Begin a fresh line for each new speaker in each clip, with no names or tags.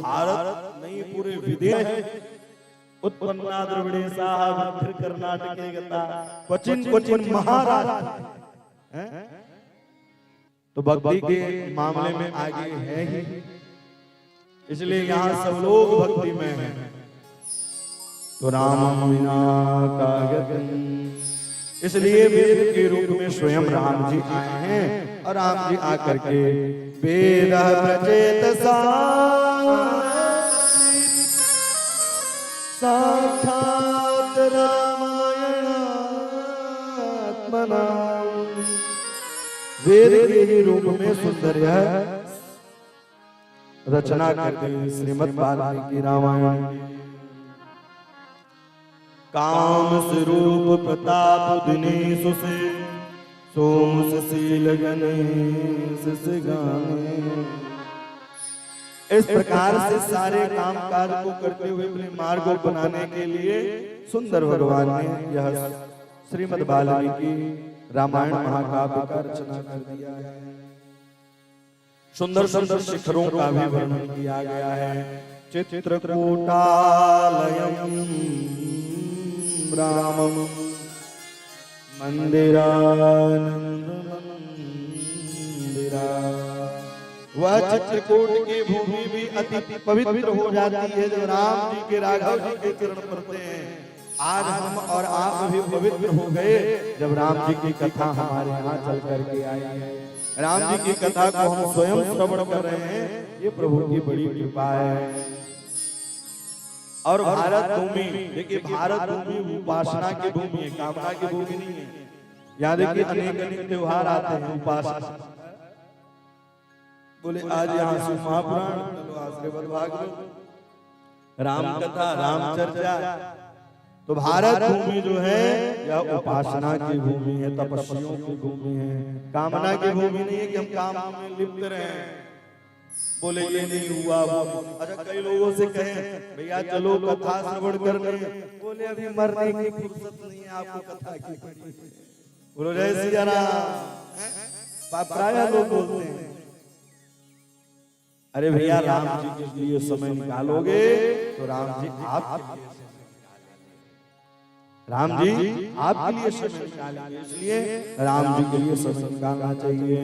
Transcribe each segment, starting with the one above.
भारत नहीं पूरे विदेश उत्पन्ना द्रविड़े साहब फिर कर्नाटके गता क्वचिन क्वचिन महाराष्ट्र हैं तो भक्ति के मामले में आगे है ही, इसलिए यहाँ सब लोग भक्ति में हैं। तो राम विना कागत, इसलिए वेद के रूप में स्वयं राम जी आए हैं और राम जी आकर के वेद प्रचेत साक्षात रामायण आत्मना, वेद के ही रूप में सुंदर यह रचना करते हैं श्रीमद् वाल्मीकि रामायण। काम स्वरूप प्रताप दिनेश से सोम शील गणेश से गाने, इस प्रकार से सारे काम काज को करते हुए अपने मार्ग को बनाने के लिए सुंदर भगवान ने यह श्रीमद् वाल्मीकि रामायण महाकाव्य का रचना कर दिया है। सुंदर सुंदर शिखरों का भी वर्णन किया गया है। चित्रकूटालयम् रामम् मंदिरानंद मंदिरा, वह चित्रकूट की भूमि भी अति पवित्र हो जाती है जब राम जी के राघव जी के चरण पड़ते हैं। आज हम और आप भी पवित्र हो गए जब राम जी की कथा हमारे यहाँ चल करके आई है। राम जी की कथा को हम स्वयं श्रवण कर रहे हैं, ये प्रभु की बड़ी कृपा है। और भारत भूमि, देखिए भारत भूमि उपासना की भूमि है, कामना की भूमि नहीं है। यहाँ देखिए अनेक अनेक त्योहार आते हैं उपासना, बोले आज यहाँ से महापुराण, चलो आज श्रीमद् भागवत, राम कथा, राम चर्चा। तो भारत भूमि जो है यह उपासना की भूमि है, तपस्वियों की भूमि है, कामना की भूमि नहीं है कि हम काम में लिप्त रहे। बोले ये नहीं हुआ वो, अच्छा कई लोगों से कहें भैया चलो कथा श्रवण करने, बोले अभी मरने की फुर्सत नहीं है आपको कथा की। बोलो जय सिया राम, प्राय लोग बोलते हैं अरे भैया राम जी के लिए समय निकालोगे तो राम जी आपके लिए, राम जी आपके लिए समय निकालेंगे, इसलिए राम जी के लिए समय निकालना चाहिए।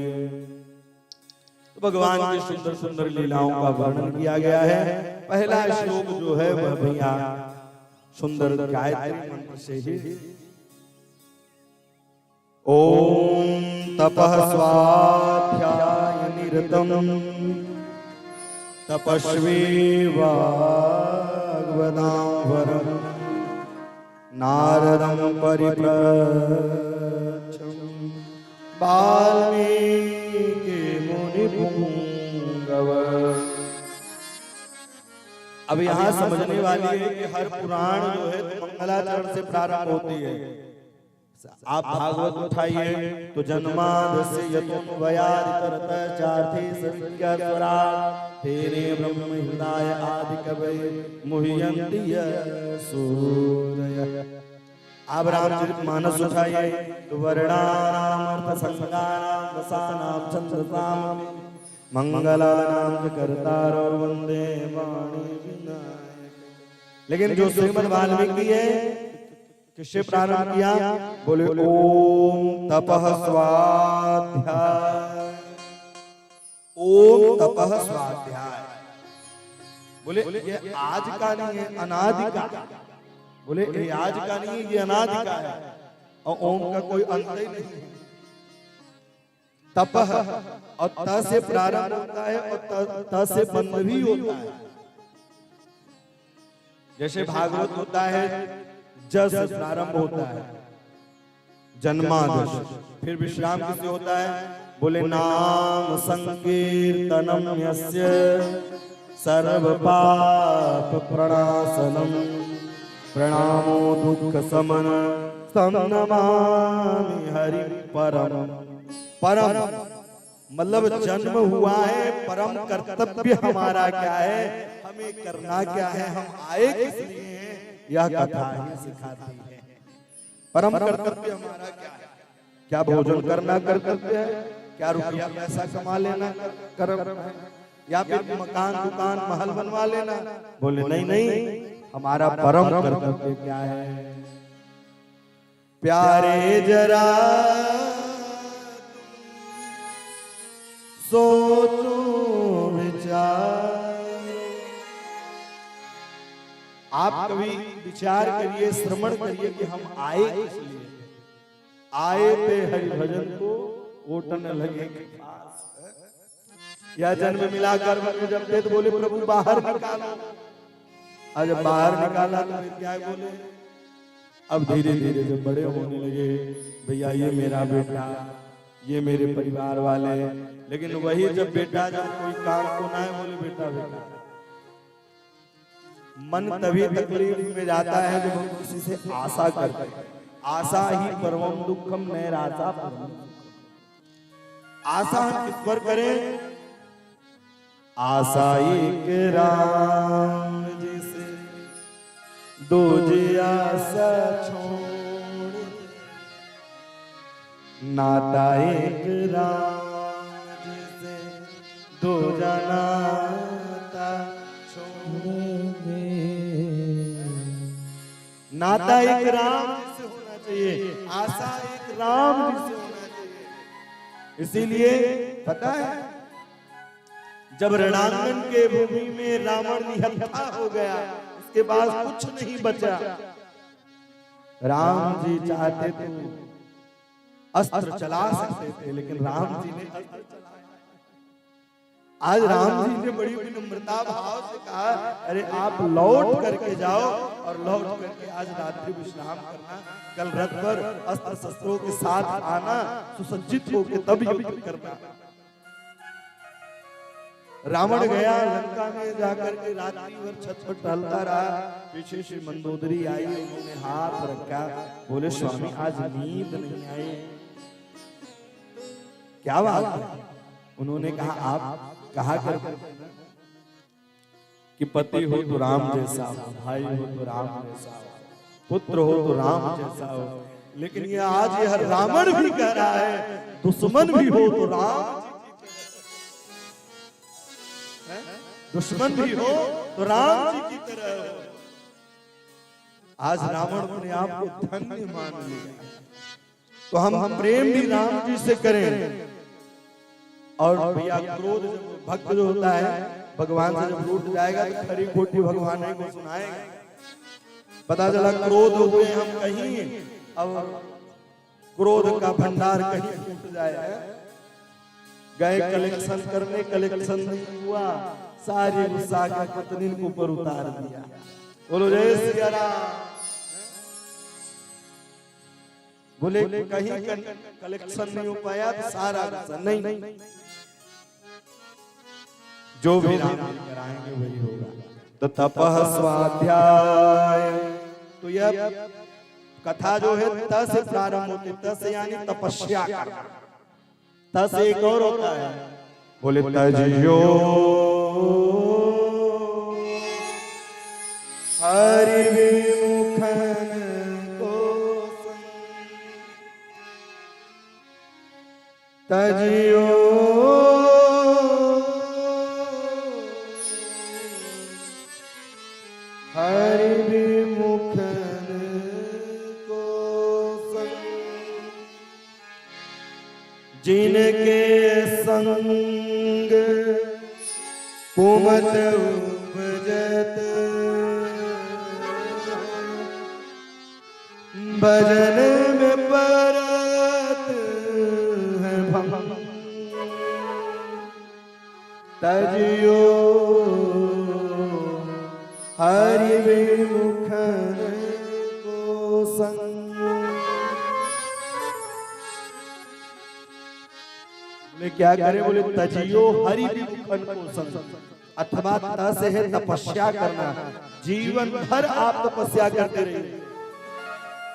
तो भगवान की सुंदर सुंदर लीलाओं का वर्णन किया गया है। पहला श्लोक जो है वह भैया सुंदर गायत्री मंत्र से ही, ओम तपः स्वाध्याय निरतम तपस्वी वाग्वदां वरम नारदं परिप्रच्छं वाल्मीकि मुनिपुंगव। अब यहाँ समझने वाली है कि हर पुराण जो है मंगलाचरण से प्रारंभ होती है। आप भागवत उठाइए तो जन्माद्यस्य यतोऽन्वयादितरतः चार्थे सविज्ञस्वरा तेरे ब्रह्म हृदय आदि कवये मुह्यन्ति सूरयः। आप रामचरितमानस उठाइए तो वर्णानाम अर्थसंज्ञानाम रसानाम छंदसाम मंगलानाम च कर्तारो वंदे वाणी विनायक। लेकिन जो श्रीमद् वाल्मीकि है किससे प्रारंभ किया? बोले ओम तपः स्वाध्याय, ओम तपः स्वाध्याय। बोले ये आज का नहीं है, अनादि का। बोले ये आज का नहीं है, ये अनादि का है और ओम का कोई अंत ही नहीं। तपः और त से प्रारंभ होता है और त से बंद भी होता है। जैसे भागवत होता है जस प्रारंभ होता है, जन्मादश, फिर विश्राम किससे होता है? बोले नाम संकीर्तनम यस्य सर्व पाप प्रणाशनम प्रणामो दुख समन तं नमामि हरि परम। परम मतलब जन्म हुआ है, परम कर्तव्य हमारा क्या है, हमें करना क्या है, हम आए किस लिए हैं, यह कथा ही सिखाती है। परम कर्तव्य हमारा क्या है? क्या भोजन करना कर्तव्य है? क्या रुपया पैसा कमा लेना कर्तव्य है? या फिर मकान दुकान महल बनवा लेना। बोले नहीं नहीं, हमारा परम कर्तव्य क्या है? प्यारे जरा सोचो विचार, आप कभी विचार करिए, श्रवण करिए कि हम आए किस लिए? आए थे हरि भजन को ओटन लगे के पास। या जन्म मिला कर जब थे तो बोले प्रभु बाहर निकालो, और जब बाहर निकाला तो क्या बोले? अब धीरे धीरे जब बड़े होने लगे, भैया ये मेरा बेटा, ये मेरे परिवार वाले, लेकिन वही जब बेटा जब कोई काम को ना है, बोले बेटा बेटा। मन तभी तकलीफ में जाता है जब हम किसी से आशा करते हैं। आशा ही परमम दुखम नैराशा। आशा हम किस पर करें? आशा एक राम जी से, दूजी आशा छोड़, नाता एक राम जी से, दूजा नाता छोड़। नाता एक राम जी से होना चाहिए, आशा एक राम जी से होना चाहिए। इसीलिए पता है जब रणांगन के भूमि में रावण निहत्था हो गया, उसके बाद कुछ नहीं बचा। राम जी चाहते तो अस्त्र चला सकते थे, लेकिन राम जी ने अस्त्र चलाया। आज राम जी ने बड़ी विनम्रता भाव से कहा, अरे आप लौट करके जाओ और लौट करके आज रात्रि विश्राम करना, कल रथ पर अस्त्र शस्त्रों के साथ आना, सुसज्जित होकर तब युद्ध करना। रावण गया लंका में जाकर के रात्रि भर छत पर टहलता रहा। पीछे से मंदोदरी आई, उन्होंने हाथ रखा, बोले स्वामी आज नींद नहीं आई, क्या बात है? उन्होंने कहा आप कहा कर कि पति हो तो राम जैसा, भाई हो तो राम जैसा, पुत्र हो तो राम जैसा हो, लेकिन ये आज यह रावण भी कह रहा है दुश्मन भी हो तो राम, दुश्मन भी हो तो राम जी की तरह हो। आज रावण अपने आप को धन्य मान लिया। तो हम प्रेम भी राम जी से करें। और भैया क्रोध जब भक्त जो होता है भगवान से जब रूठ जाएगा तो खरी खोटी भगवान को सुनाएगा। पता चला क्रोध हुए हम कहीं, अब क्रोध का भंडार कहीं फूट जाए। गए कलेक्शन करने, कलेक्शन नहीं हुआ, सारी गुस्सा का पत्नी को ऊपर उतार दिया। बोलो जय सिया राम। बोले कहीं कलेक्शन नहीं हो पाया तो सारा गुस्सा नहीं, जो भी राम कराएंगे वही होगा। तो तपः स्वाध्याय, तो यह कथा जो है त से प्रारंभ होती, त से यानी तपस्या करना। त से एक और होता है, बोले तजियो हरि विमुखन को तजियो हरि विमुखन को संग, जिनके संग कुमत उपजत भजन में परत है भंग। तजियो हरि विमुखन को संग। बोले क्या करे? बोले तजियो हरि विमुखन को संग, अथवा त से है तपस्या करना। जीवन भर आप तपस्या करते रहिए।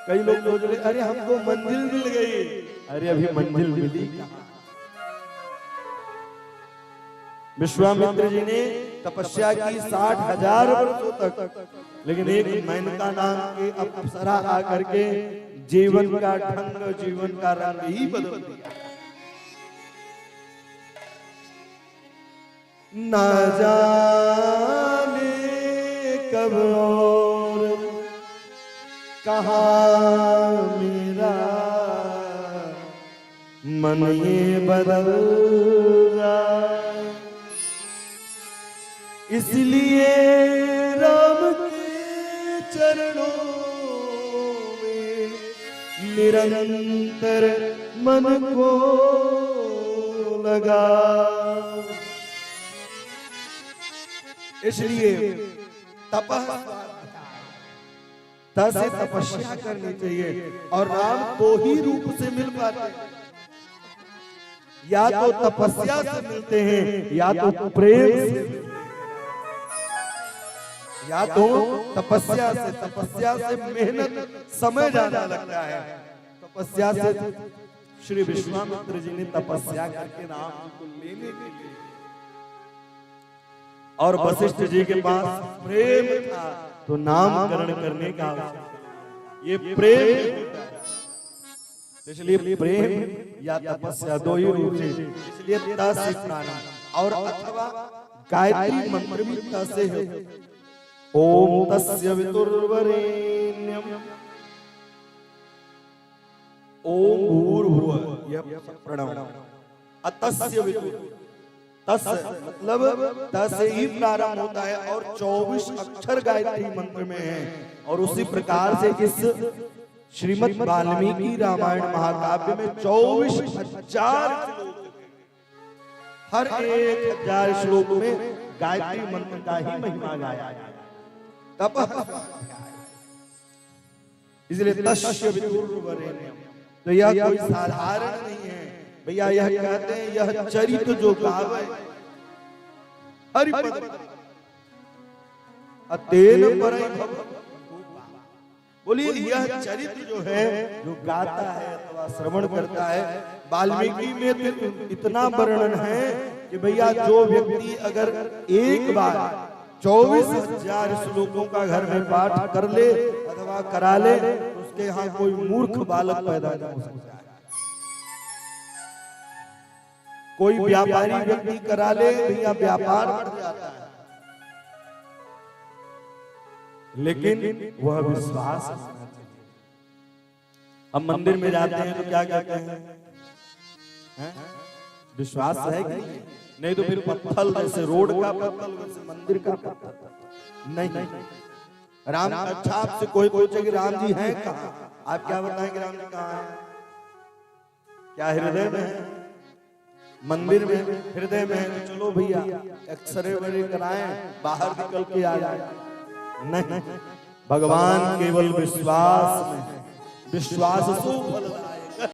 कई लोग सोच रहे अरे हमको मंजिल मिल गई, अरे अभी मंजिल मिली कहां? विश्वामित्र जी ने तपस्या की 60,000 वर्षों तक, लेकिन एक मेनका नाम की अप्सरा आकर के जीवन का ढंग, जीवन का रंग ही बदल दिया। ना जाने कब और कहाँ मेरा मन ये बदल जाए। इसलिए राम के चरणों में निरंतर मन को लगा। इसलिए से तपस्या करनी चाहिए और राम दो ही रूप से मिल पाते हैं, या तो तपस्या से मिलते हैं या तो प्रेम से, या तो तपस्या से मेहनत समय ज्यादा लगता है। तपस्या से श्री विश्वामित्र जी ने तपस्या करके राम जी को लेने के लिए, और वशिष्ठ जी के पास प्रेम था तो नामकरण करने का ये प्रेम होता है। इसलिए प्रेम या तपस्या दो ही रूप से, इसलिए तस प्राणायाम और अथवा गायत्री मंत्र भी तस से है। ओम तस्य वितुर्वरेण्यम ओम भूर्भुवः यह प्रणव अतस्य वितुर। तस मतलब तस से ही प्रारंभ होता है और 24 अक्षर गायत्री मंत्र में है। और उसी प्रकार से इस श्रीमद् वाल्मीकि रामायण महाकाव्य में 24,000 श्लोक, हर 1,000 श्लोक में गायत्री मंत्र का ही महिमा गाया है। इसलिए तस्य वितुर्वरेण्यम, तो यह कोई साधारण नहीं है भैया। यह कहते हैं यह चरित्र जो गावे हरिपद अतेन परई भव। बोलिए यह चरित्र जो है जो गाता है अथवा श्रवण करता है, वाल्मीकि में तो इतना वर्णन है कि भैया जो व्यक्ति अगर एक बार 24,000 श्लोकों का घर में पाठ कर ले अथवा करा ले, उसके यहाँ कोई मूर्ख बालक पैदा नहीं हो सकता है। कोई व्यापारी व्यक्ति करा ले भैया व्यापार बढ़ जाता है, लेकिन वह विश्वास होना चाहिए। हम मंदिर में जाते हैं तो क्या कहते हैं? विश्वास है कि नहीं तो फिर पत्थर जैसे रोड का पत्थर वैसे मंदिर का पत्थर नहीं। राम अच्छा आपसे कोई पूछे कि राम जी हैं कहाँ, आप क्या बताएं कि राम जी कहाँ हैं? क्या हृदय में है? मंदिर में हृदय में है तो चलो भैया एक्सरे वरे कराएं, बाहर निकल के आ जाए। नहीं, भगवान केवल विश्वास में है। विश्वास सो फलदायक।